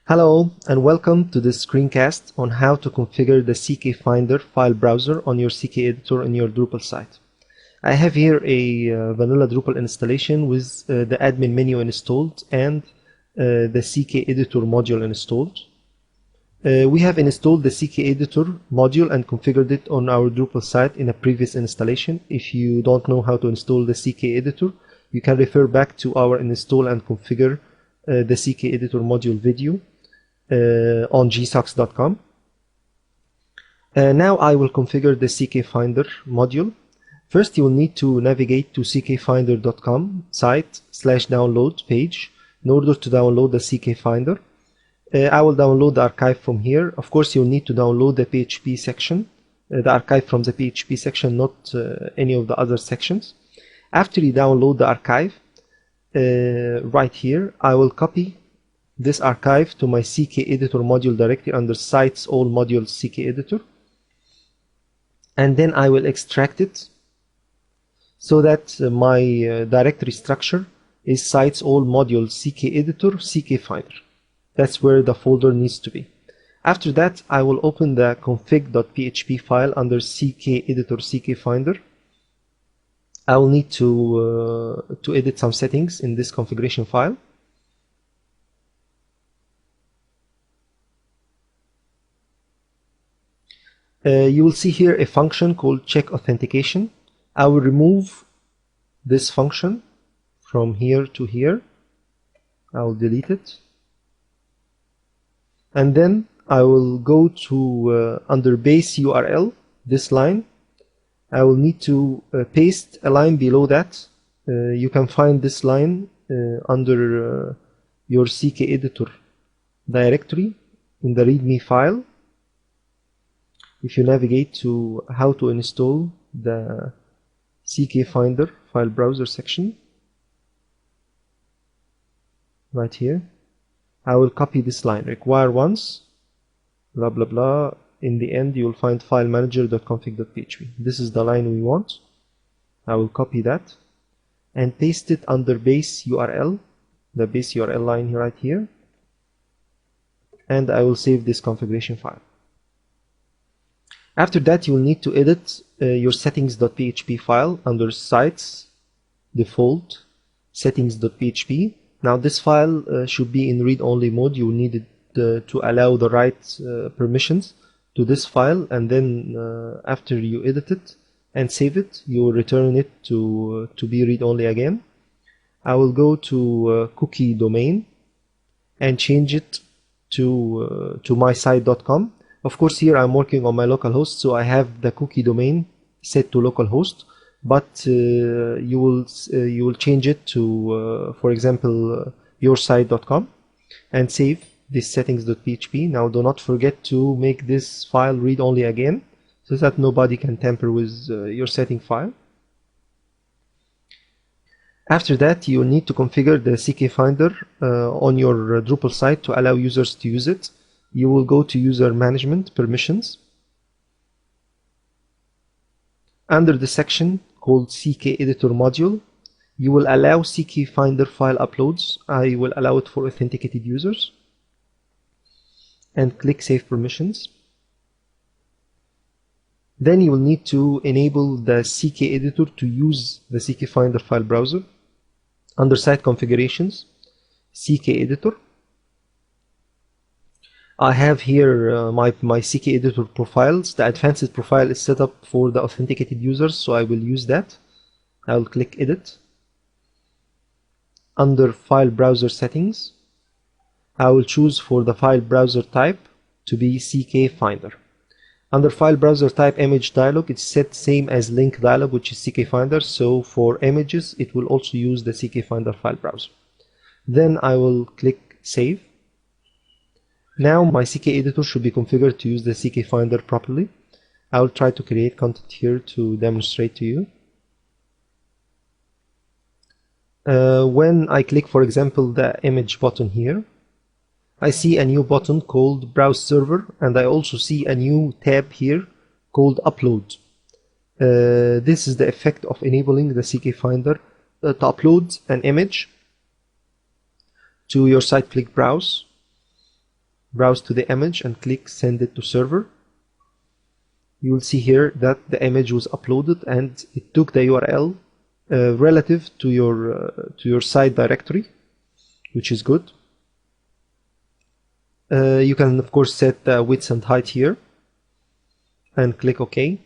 Hello and welcome to this screencast on how to configure the CKfinder file browser on your CKeditor in your Drupal site. I have here a vanilla Drupal installation with the admin menu installed and the CKeditor module installed. We have installed the CKeditor module and configured it on our Drupal site in a previous installation. If you don't know how to install the CKeditor, you can refer back to our install and configure the CKeditor module video on gsocks.com. Now I will configure the CKfinder module. First, you will need to navigate to ckfinder.com site/download page in order to download the CKfinder. I will download the archive from here. Of course, you'll need to download the PHP section, the archive from the PHP section, not any of the other sections. After you download the archive, right here, I will copy this archive to my CKeditor module directly under Sites All Modules CKeditor, and then I will extract it so that my directory structure is Sites All Modules CKeditor CKfinder. That's where the folder needs to be. After that, I will open the config.php file under CKeditor CKfinder. I will need to edit some settings in this configuration file. You will see here a function called check authentication. I will remove this function from here to here. I will delete it. And then I will go to under base URL, this line. I will need to paste a line below that. You can find this line under your CKeditor directory in the README file. If you navigate to how to install the CKfinder file browser section, right here, I will copy this line, require once, blah blah blah. In the end, you will find file manager.config.php. This is the line we want. I will copy that and paste it under base URL, the base URL line right here, and I will save this configuration file. After that, you will need to edit your settings.php file under sites default settings.php. Now this file should be in read-only mode. You will need it to allow the right permissions to this file, and then after you edit it and save it, you will return it to be read-only again. I will go to cookie domain and change it to mysite.com. Of course, here I'm working on my localhost, so I have the cookie domain set to localhost, but you will change it to, for example, yoursite.com and save this settings.php. Now, do not forget to make this file read-only again, so that nobody can tamper with your setting file. After that, you need to configure the CKfinder on your Drupal site to allow users to use it. You will go to user management permissions. Under the section called CKeditor module, you will allow CKfinder file uploads. I will allow it for authenticated users. And click Save Permissions. Then you will need to enable the CKeditor to use the CKfinder file browser. Under Site Configurations, CKeditor. I have here my CKeditor profiles. The advanced profile is set up for the authenticated users, so I will use that. I will click Edit. Under File Browser Settings, I will choose for the file browser type to be CKfinder. Under File Browser Type Image dialog, it's set same as Link dialog, which is CKfinder, so for images, it will also use the CKfinder file browser. Then I will click Save. Now my CKeditor should be configured to use the CKfinder properly. I will try to create content here to demonstrate to you. When I click, for example, the image button here, I see a new button called Browse Server, and I also see a new tab here called Upload. This is the effect of enabling the CKfinder to upload an image to your site. Click Browse. browse to the image and click send it to server. You will see here that the image was uploaded and it took the URL relative to your site directory, which is good. You can of course set the width and height here and click OK.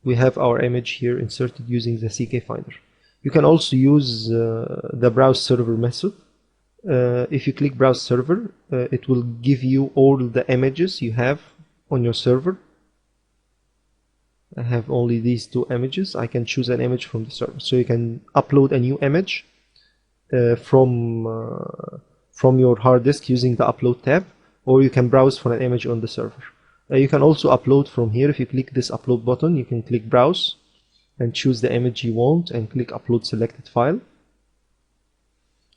We have our image here inserted using the CKfinder. You can also use the browse server method. If you click browse server, it will give you all the images you have on your server. I have only these 2 images. I can choose an image from the server. So you can upload a new image from your hard disk using the upload tab, or you can browse for an image on the server. You can also upload from here. If you click this upload button, you can click browse and choose the image you want and click upload selected file.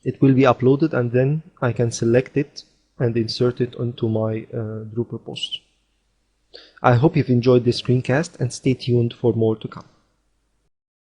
It will be uploaded and then I can select it and insert it onto my Drupal post. I hope you've enjoyed this screencast and stay tuned for more to come.